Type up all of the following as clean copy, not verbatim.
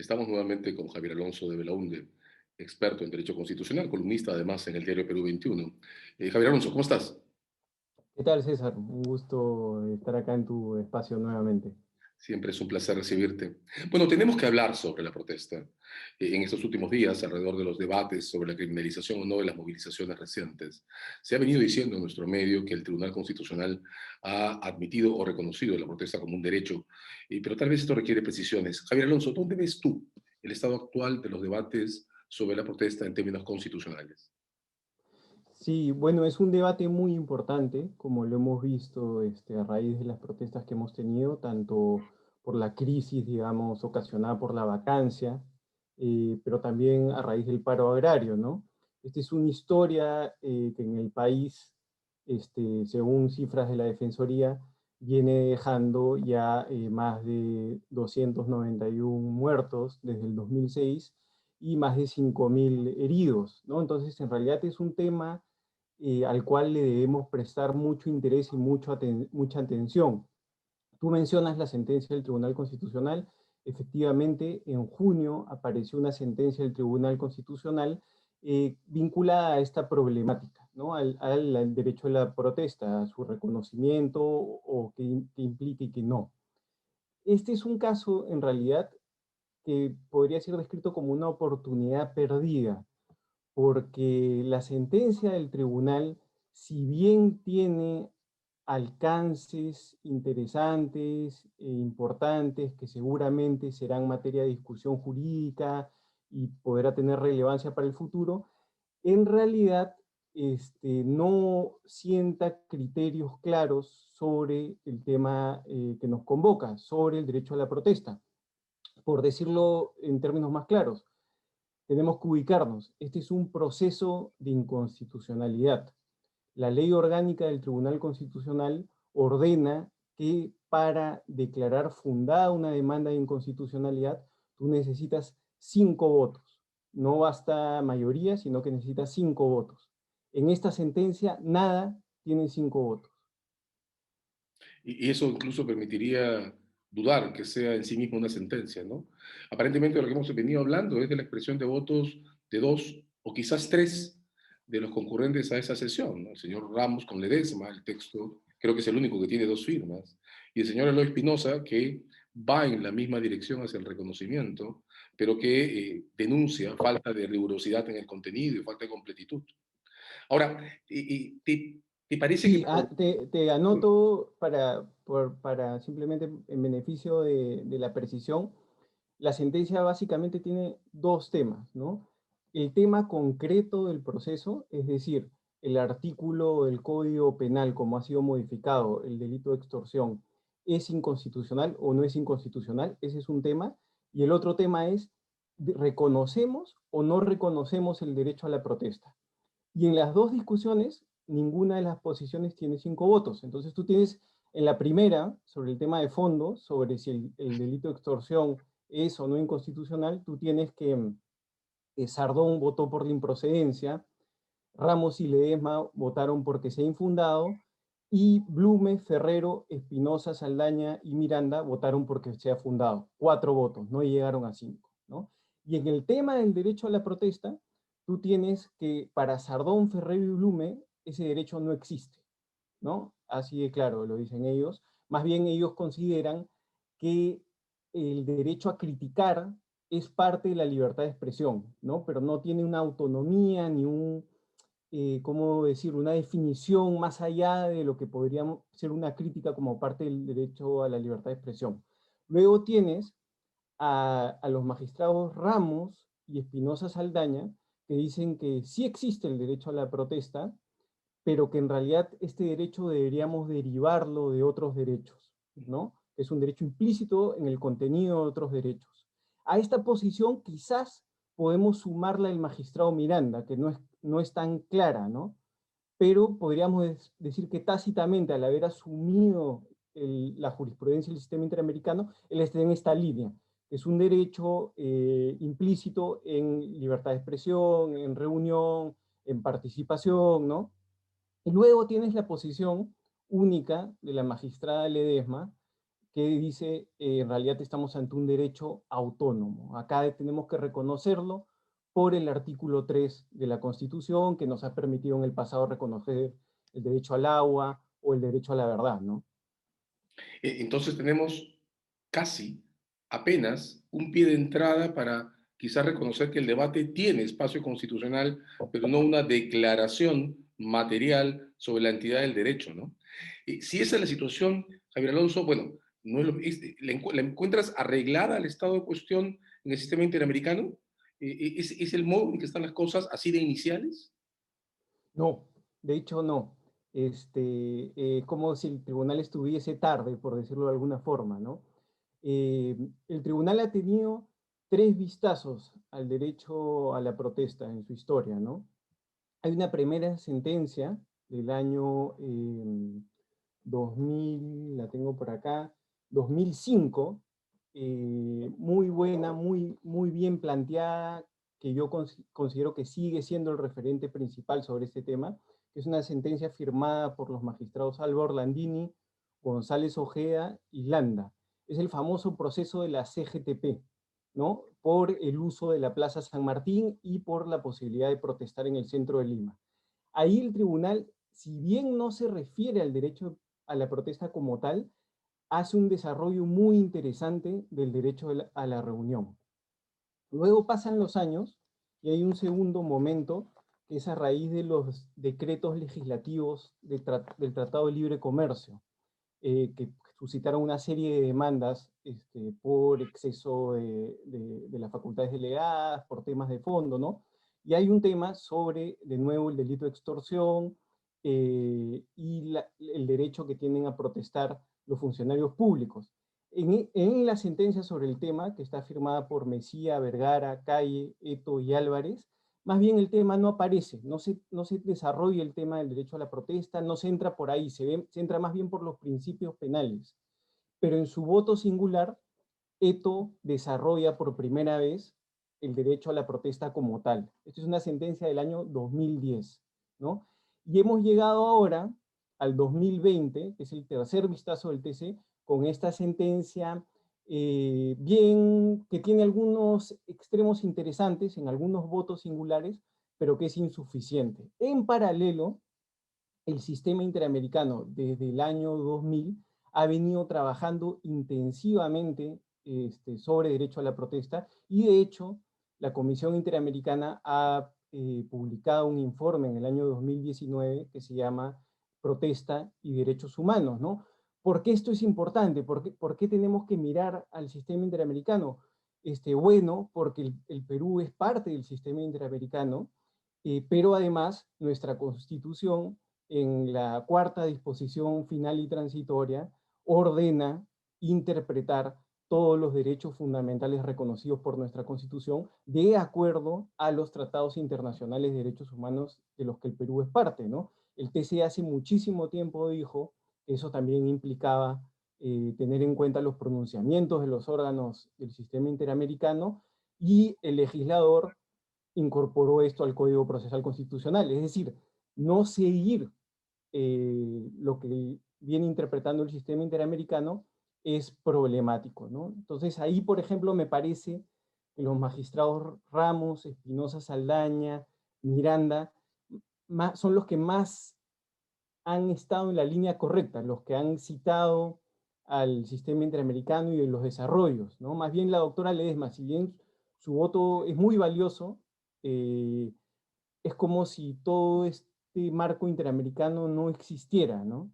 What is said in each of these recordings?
Estamos nuevamente con Javier Alonso de Belaunde, experto en Derecho Constitucional, columnista además en el diario Perú 21. Javier Alonso, ¿cómo estás? ¿Qué tal, César? Un gusto estar acá en tu espacio nuevamente. Siempre es un placer recibirte. Bueno, tenemos que hablar sobre la protesta. En estos últimos días, alrededor de los debates sobre la criminalización o no de las movilizaciones recientes, se ha venido diciendo en nuestro medio que el Tribunal Constitucional ha admitido o reconocido la protesta como un derecho, pero tal vez esto requiere precisiones. Javier Alonso, ¿dónde ves tú el estado actual de los debates sobre la protesta en términos constitucionales? Sí, bueno, es un debate muy importante, como lo hemos visto a raíz de las protestas que hemos tenido, tanto por la crisis, digamos, ocasionada por la vacancia, pero también a raíz del paro agrario, ¿no? Esta es una historia que en el país, según cifras de la Defensoría, viene dejando ya más de 291 muertos desde el 2006 y más de 5.000 heridos, ¿no? Entonces, en realidad es un tema al cual le debemos prestar mucho interés y mucha atención. Tú mencionas la sentencia del Tribunal Constitucional. Efectivamente, en junio apareció una sentencia del Tribunal Constitucional vinculada a esta problemática, ¿no? Al derecho a la protesta, a su reconocimiento o que implique que no. Este es un caso, en realidad, que podría ser descrito como una oportunidad perdida, porque la sentencia del tribunal, si bien tiene alcances interesantes e importantes que seguramente serán materia de discusión jurídica y podrá tener relevancia para el futuro, en realidad no sienta criterios claros sobre el tema que nos convoca, sobre el derecho a la protesta. Por decirlo en términos más claros, tenemos que ubicarnos. Este es un proceso de inconstitucionalidad. La ley orgánica del Tribunal Constitucional ordena que para declarar fundada una demanda de inconstitucionalidad, tú necesitas 5 votos. No basta mayoría, sino que necesitas 5 votos. En esta sentencia, nada tiene 5 votos. Y eso incluso permitiría dudar que sea en sí mismo una sentencia, ¿no? Aparentemente lo que hemos venido hablando es de la expresión de votos de dos o quizás tres de los concurrentes a esa sesión, ¿no? El señor Ramos con Ledesma, el texto, creo que es el único que tiene dos firmas, y el señor Eloy Espinosa, que va en la misma dirección hacia el reconocimiento, pero que denuncia falta de rigurosidad en el contenido y falta de completitud. Ahora, ¿te parece que Sí, te anoto para simplemente en beneficio de la precisión. La sentencia básicamente tiene dos temas, ¿no? El tema concreto del proceso, es decir, el artículo del Código Penal, como ha sido modificado, el delito de extorsión, ¿es inconstitucional o no es inconstitucional? Ese es un tema. Y el otro tema es, ¿reconocemos o no reconocemos el derecho a la protesta? Y en las dos discusiones, ninguna de las posiciones tiene 5 votos. Entonces tú tienes en la primera, sobre el tema de fondo, sobre si el delito de extorsión es o no inconstitucional, tú tienes que Sardón votó por la improcedencia, Ramos y Ledesma votaron porque sea infundado, y Blume, Ferrero, Espinosa, Saldaña y Miranda votaron porque sea fundado. 4 votos, no llegaron a 5, ¿no? Y en el tema del derecho a la protesta, tú tienes que para Sardón, Ferrero y Blume, ese derecho no existe, ¿no? Así de claro, lo dicen ellos. Más bien ellos consideran que el derecho a criticar es parte de la libertad de expresión, ¿no? Pero no tiene una autonomía ni ¿cómo decir?, una definición más allá de lo que podría ser una crítica como parte del derecho a la libertad de expresión. Luego tienes a los magistrados Ramos y Espinosa Saldaña, que dicen que sí existe el derecho a la protesta, pero que en realidad este derecho deberíamos derivarlo de otros derechos, ¿no? Es un derecho implícito en el contenido de otros derechos. A esta posición quizás podemos sumarla el magistrado Miranda, que no es tan clara, ¿no? Pero podríamos decir que tácitamente, al haber asumido la jurisprudencia del sistema interamericano, él está en esta línea. Es un derecho implícito en libertad de expresión, en reunión, en participación, ¿no? Y luego tienes la posición única de la magistrada Ledesma, que dice, en realidad estamos ante un derecho autónomo. Acá tenemos que reconocerlo por el artículo 3 de la Constitución, que nos ha permitido en el pasado reconocer el derecho al agua o el derecho a la verdad, ¿no? Entonces tenemos casi, apenas, un pie de entrada para quizás reconocer que el debate tiene espacio constitucional, pero no una declaración material sobre la entidad del derecho, ¿no? Si esa es la situación, Javier Alonso, bueno, no es ¿la encuentras arreglada al estado de cuestión en el sistema interamericano? ¿Es el modo en que están las cosas así de iniciales? No, de hecho no. Como si el tribunal estuviese tarde, por decirlo de alguna forma, ¿no? El tribunal ha tenido tres vistazos al derecho a la protesta en su historia, ¿no? Hay una primera sentencia del año 2000, la tengo por acá, 2005, muy buena, muy bien planteada, que yo considero que sigue siendo el referente principal sobre este tema, que es una sentencia firmada por los magistrados Álvaro Orlandini, González Ojeda y Landa. Es el famoso proceso de la CGTP, ¿no? Por el uso de la Plaza San Martín y por la posibilidad de protestar en el centro de Lima. Ahí el tribunal, si bien no se refiere al derecho a la protesta como tal, hace un desarrollo muy interesante del derecho a la reunión. Luego pasan los años y hay un segundo momento que es a raíz de los decretos legislativos del Tratado de Libre Comercio, que suscitaron una serie de demandas por exceso de las facultades delegadas, por temas de fondo, ¿no? Y hay un tema sobre, de nuevo, el delito de extorsión y el derecho que tienen a protestar los funcionarios públicos. En la sentencia sobre el tema, que está firmada por Mesía, Vergara, Calle, Eto y Álvarez, más bien el tema no aparece, no se desarrolla el tema del derecho a la protesta, no se entra por ahí, se entra más bien por los principios penales. Pero en su voto singular, Eto desarrolla por primera vez el derecho a la protesta como tal. Esto es una sentencia del año 2010, ¿no? Y hemos llegado ahora al 2020, que es el tercer vistazo del TC, con esta sentencia que tiene algunos extremos interesantes en algunos votos singulares, pero que es insuficiente. En paralelo, el sistema interamericano desde el año 2000 ha venido trabajando intensivamente sobre derecho a la protesta y de hecho la Comisión Interamericana ha publicado un informe en el año 2019 que se llama Protesta y Derechos Humanos, ¿no? ¿Por qué esto es importante? ¿Por qué tenemos que mirar al sistema interamericano? Bueno, porque el Perú es parte del sistema interamericano, pero además nuestra Constitución en la cuarta disposición final y transitoria, ordena interpretar todos los derechos fundamentales reconocidos por nuestra Constitución de acuerdo a los tratados internacionales de derechos humanos de los que el Perú es parte, ¿no? El TC hace muchísimo tiempo dijo que eso también implicaba tener en cuenta los pronunciamientos de los órganos del sistema interamericano y el legislador incorporó esto al Código Procesal Constitucional, es decir, no seguir lo que viene interpretando el sistema interamericano es problemático, ¿no? Entonces ahí, por ejemplo, me parece que los magistrados Ramos, Espinosa Saldaña, Miranda, son los que más han estado en la línea correcta, los que han citado al sistema interamericano y de los desarrollos, ¿no? Más bien la doctora Ledesma, si bien su voto es muy valioso, eh, es como si todo este marco interamericano no existiera, ¿no?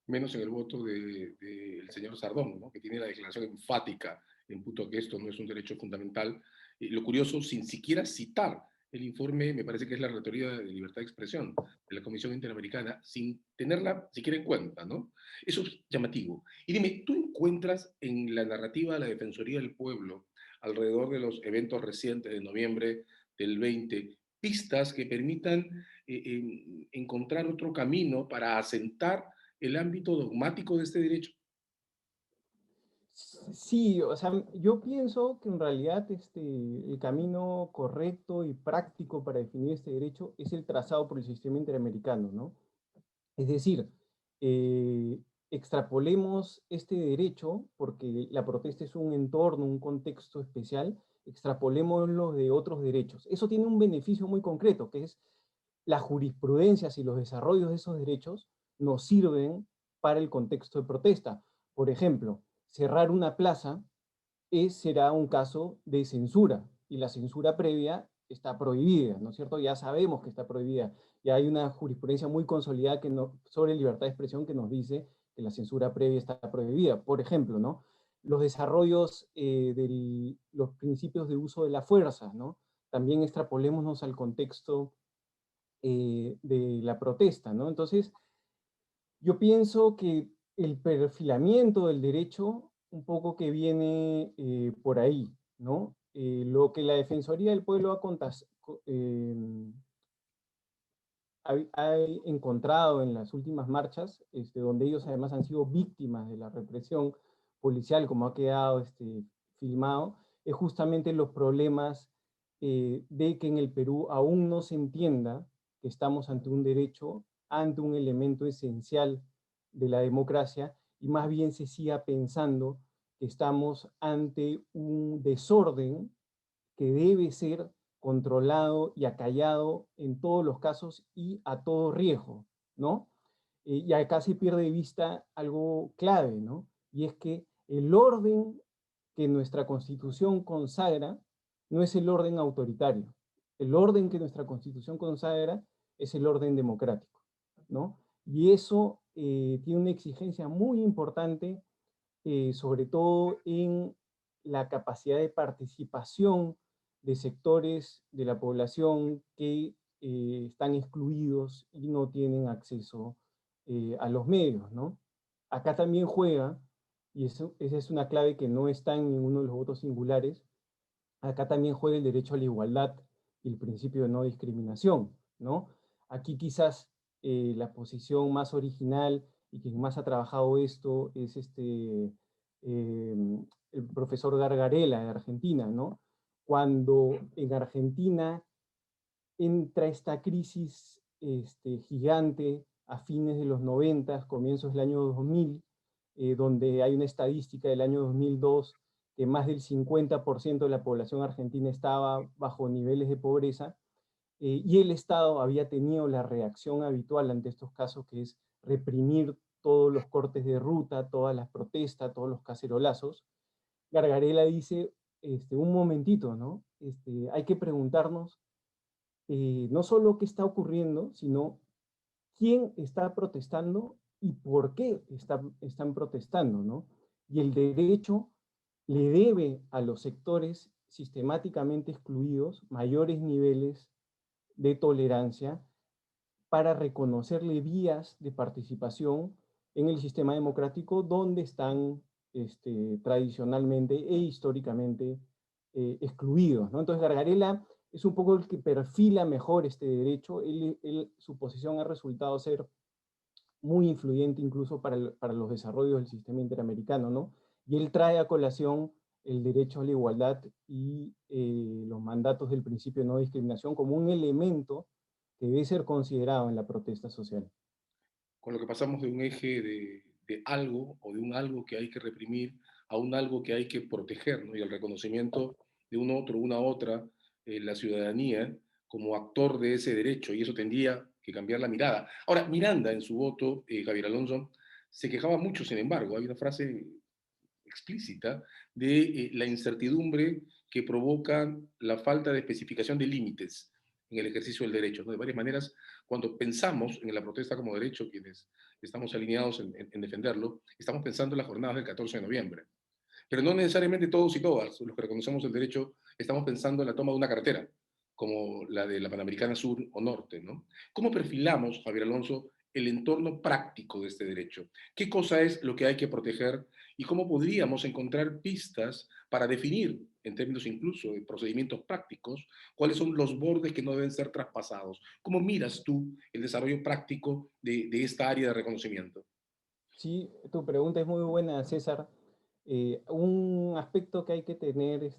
Menos en el voto del señor Sardón, ¿no? Que tiene la declaración enfática en punto a que esto no es un derecho fundamental. Lo curioso, sin siquiera citar el informe, me parece que es la Relatoría de Libertad de Expresión de la Comisión Interamericana, sin tenerla siquiera en cuenta, ¿no? Eso es llamativo. Y dime, ¿tú encuentras en la narrativa de la Defensoría del Pueblo, alrededor de los eventos recientes de noviembre del 20, pistas que permitan encontrar otro camino para asentar el ámbito dogmático de este derecho? Sí, o sea, yo pienso que en realidad el camino correcto y práctico para definir este derecho es el trazado por el sistema interamericano, ¿no? Es decir, extrapolemos este derecho, porque la protesta es un entorno, un contexto especial, extrapolémoslo de otros derechos. Eso tiene un beneficio muy concreto, que es las jurisprudencias y los desarrollos de esos derechos nos sirven para el contexto de protesta. Por ejemplo, cerrar una plaza será un caso de censura, y la censura previa está prohibida, ¿no es cierto? Ya sabemos que está prohibida, ya hay una jurisprudencia muy consolidada sobre libertad de expresión que nos dice que la censura previa está prohibida. Por ejemplo, ¿no? Los desarrollos de los principios de uso de la fuerza, ¿no? También extrapolémonos al contexto de la protesta, ¿no? Entonces, yo pienso que el perfilamiento del derecho, un poco que viene por ahí, ¿no? Lo que la Defensoría del Pueblo ha encontrado en las últimas marchas, donde ellos además han sido víctimas de la represión policial, como ha quedado filmado, es justamente los problemas de que en el Perú aún no se entienda que estamos ante un derecho, ante un elemento esencial de la democracia, y más bien se siga pensando que estamos ante un desorden que debe ser controlado y acallado en todos los casos y a todo riesgo, ¿no? Y acá se pierde de vista algo clave, ¿no? Y es que el orden que nuestra Constitución consagra no es el orden autoritario. El orden que nuestra Constitución consagra es el orden democrático, ¿no? Y eso tiene una exigencia muy importante, sobre todo en la capacidad de participación de sectores de la población que están excluidos y no tienen acceso a los medios, ¿no? Acá también juega, y esa es una clave que no está en ninguno de los votos singulares, acá también juega el derecho a la igualdad y el principio de no discriminación, ¿no? Aquí quizás la posición más original y quien más ha trabajado esto es el profesor Gargarella de Argentina, ¿no? Cuando en Argentina entra esta crisis gigante a fines de los 90, comienzos del año 2000, donde hay una estadística del año 2002 que más del 50% de la población argentina estaba bajo niveles de pobreza, y el Estado había tenido la reacción habitual ante estos casos, que es reprimir todos los cortes de ruta, todas las protestas, todos los cacerolazos. Gargarella dice, un momentito, ¿no? Hay que preguntarnos no solo qué está ocurriendo, sino quién está protestando y por qué están protestando, ¿no? Y el derecho le debe a los sectores sistemáticamente excluidos mayores niveles de tolerancia para reconocerle vías de participación en el sistema democrático donde están tradicionalmente e históricamente excluidos, ¿no? Entonces Gargarella es un poco el que perfila mejor este derecho. Su posición ha resultado ser muy influyente incluso para los desarrollos del sistema interamericano, ¿no? Y él trae a colación el derecho a la igualdad y los mandatos del principio de no discriminación como un elemento que debe ser considerado en la protesta social. Con lo que pasamos de un eje de algo o de un algo que hay que reprimir a un algo que hay que proteger, ¿no? Y el reconocimiento de un otro, una otra, la ciudadanía como actor de ese derecho, y eso tendría que cambiar la mirada. Ahora, Miranda, en su voto, Javier Alonso, se quejaba mucho, sin embargo, hay una frase explícita de la incertidumbre que provoca la falta de especificación de límites en el ejercicio del derecho, ¿no? De varias maneras, cuando pensamos en la protesta como derecho, quienes estamos alineados en defenderlo, estamos pensando en las jornadas del 14 de noviembre. Pero no necesariamente todos y todas los que reconocemos el derecho estamos pensando en la toma de una carretera, como la de la Panamericana Sur o Norte, ¿no? ¿Cómo perfilamos, Javier Alonso, el entorno práctico de este derecho? ¿Qué cosa es lo que hay que proteger y cómo podríamos encontrar pistas para definir, en términos incluso de procedimientos prácticos, cuáles son los bordes que no deben ser traspasados? ¿Cómo miras tú el desarrollo práctico de esta área de reconocimiento? Sí, tu pregunta es muy buena, César. Un aspecto que hay que tener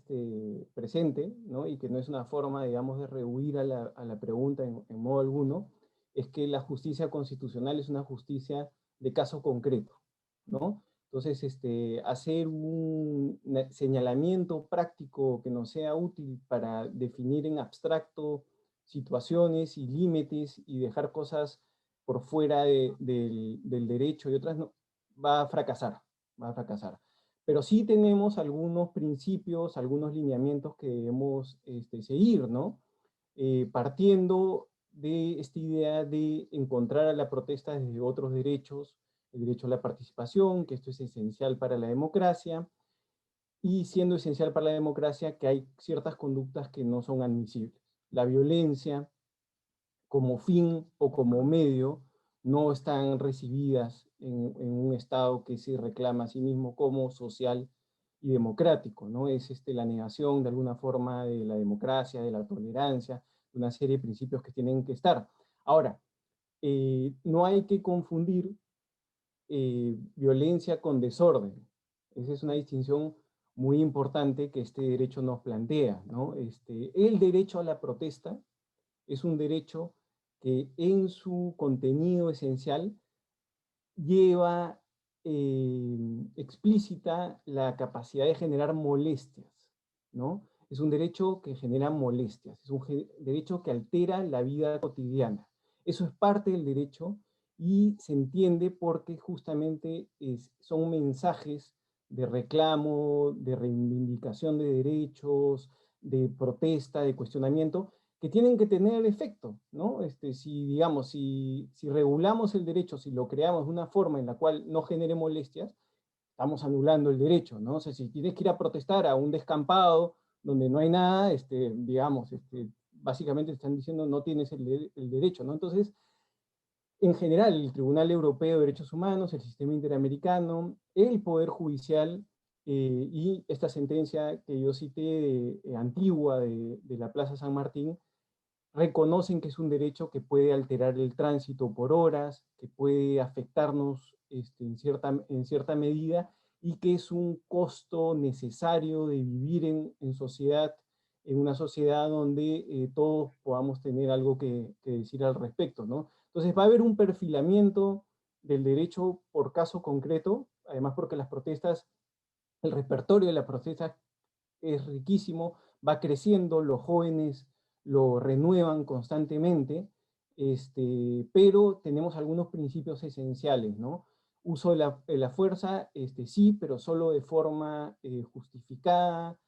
presente, ¿no? Y que no es una forma, digamos, de rehuir a la pregunta en modo alguno, es que la justicia constitucional es una justicia de caso concreto, ¿no? Entonces, hacer un señalamiento práctico que nos sea útil para definir en abstracto situaciones y límites y dejar cosas por fuera del derecho y otras no, va a fracasar, va a fracasar. Pero sí tenemos algunos principios, algunos lineamientos que debemos seguir, ¿no? Partiendo de esta idea de encontrar a la protesta desde otros derechos, el derecho a la participación, que esto es esencial para la democracia, y siendo esencial para la democracia que hay ciertas conductas que no son admisibles. La violencia como fin o como medio no están recibidas en un Estado que se reclama a sí mismo como social y democrático, ¿no? Es la negación de alguna forma de la democracia, de la tolerancia, de una serie de principios que tienen que estar. Ahora, no hay que confundir violencia con desorden. Esa es una distinción muy importante que este derecho nos plantea, ¿no? El derecho a la protesta es un derecho que en su contenido esencial lleva explícita la capacidad de generar molestias, ¿no? Es un derecho que genera molestias, es un derecho que altera la vida cotidiana. Eso es parte del derecho y se entiende porque justamente son mensajes de reclamo, de reivindicación de derechos, de protesta, de cuestionamiento, que tienen que tener efecto, ¿no? Si, digamos, si regulamos el derecho, si lo creamos de una forma en la cual no genere molestias, estamos anulando el derecho, ¿no? O sea, si tienes que ir a protestar a un descampado donde no hay nada, digamos, básicamente te están diciendo no tienes el derecho, ¿no? Entonces, en general, el Tribunal Europeo de Derechos Humanos, el sistema interamericano, el Poder Judicial y esta sentencia que yo cité antigua de la Plaza San Martín, reconocen que es un derecho que puede alterar el tránsito por horas, que puede afectarnos en cierta medida y que es un costo necesario de vivir en sociedad, en una sociedad donde todos podamos tener algo que decir al respecto, ¿no? Entonces va a haber un perfilamiento del derecho por caso concreto, además porque las protestas, el repertorio de las protestas es riquísimo, va creciendo, los jóvenes lo renuevan constantemente, pero tenemos algunos principios esenciales, ¿no? Uso de la fuerza, sí, pero solo de forma justificada,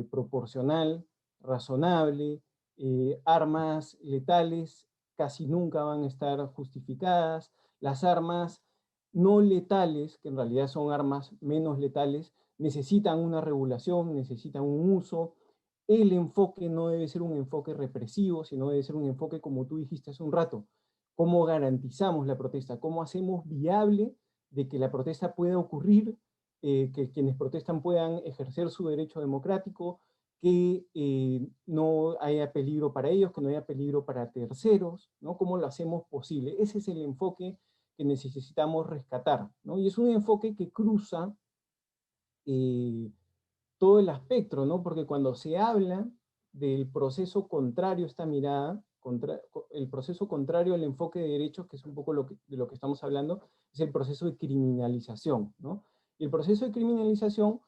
proporcional, razonable. Armas letales casi nunca van a estar justificadas. Las armas no letales, que en realidad son armas menos letales, necesitan una regulación, necesitan un uso. El enfoque no debe ser un enfoque represivo, sino debe ser un enfoque, como tú dijiste hace un rato, cómo garantizamos la protesta, cómo hacemos viable de que la protesta pueda ocurrir, que quienes protestan puedan ejercer su derecho democrático, que no haya peligro para ellos, que no haya peligro para terceros, ¿no? ¿Cómo lo hacemos posible? Ese es el enfoque que necesitamos rescatar, ¿no? Y es un enfoque que cruza eh, todo el espectro, ¿no? Porque cuando se habla del proceso contrario a esta mirada, el proceso contrario al enfoque de derechos, que es un poco de lo que estamos hablando, es el proceso de criminalización, ¿no? Y el proceso de criminalización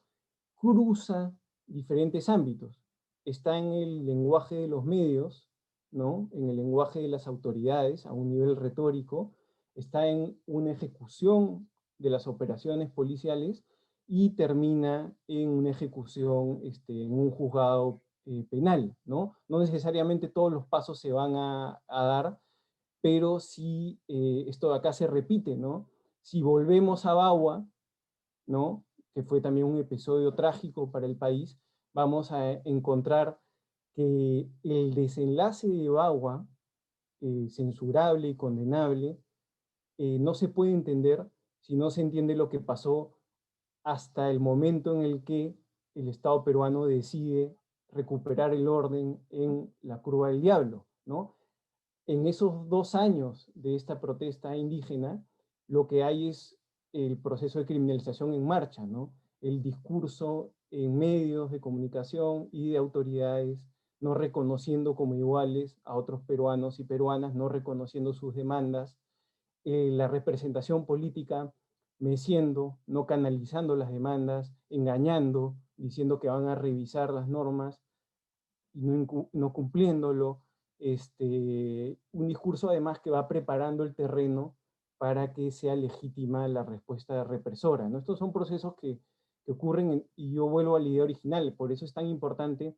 cruza diferentes ámbitos. Está en el lenguaje de los medios, ¿no? En el lenguaje de las autoridades a un nivel retórico, está en una ejecución de las operaciones policiales y termina en una ejecución en un juzgado penal, ¿no? No necesariamente todos los pasos se van a dar, pero sí, esto de acá se repite, ¿no? Si volvemos a Bagua, ¿no? Que fue también un episodio trágico para el país, vamos a encontrar que el desenlace de Bagua, censurable y condenable, no se puede entender si no se entiende lo que pasó hasta el momento en el que el Estado peruano decide recuperar el orden en la Curva del Diablo, ¿no? En esos 2 años de esta protesta indígena, lo que hay es el proceso de criminalización en marcha, ¿no? El discurso en medios de comunicación y de autoridades no reconociendo como iguales a otros peruanos y peruanas, no reconociendo sus demandas, la representación política meciendo, no canalizando las demandas, engañando, diciendo que van a revisar las normas y no cumpliéndolo. Un discurso además que va preparando el terreno para que sea legítima la respuesta represora, ¿no? Estos son procesos que ocurren y yo vuelvo a la idea original, por eso es tan importante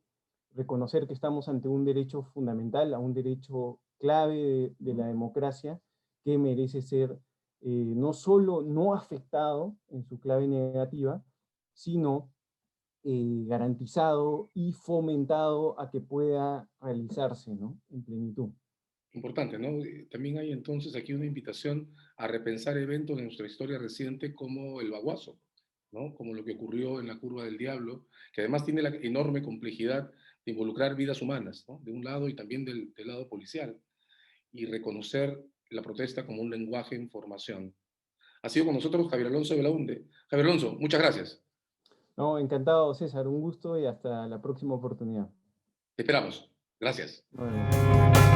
reconocer que estamos ante un derecho fundamental, a un derecho clave de la democracia que merece ser no solo no afectado en su clave negativa, sino garantizado y fomentado a que pueda realizarse, ¿no? En plenitud. Importante, ¿no? También hay entonces aquí una invitación a repensar eventos de nuestra historia reciente como el Baguazo, ¿no? Como lo que ocurrió en la Curva del Diablo, que además tiene la enorme complejidad de involucrar vidas humanas, ¿no? De un lado y también del lado policial, y reconocer la protesta como un lenguaje en formación. Ha sido con nosotros Javier Alonso de Belaunde. Javier Alonso, muchas gracias. No, encantado, César, un gusto y hasta la próxima oportunidad. Te esperamos. Gracias. Nos vemos.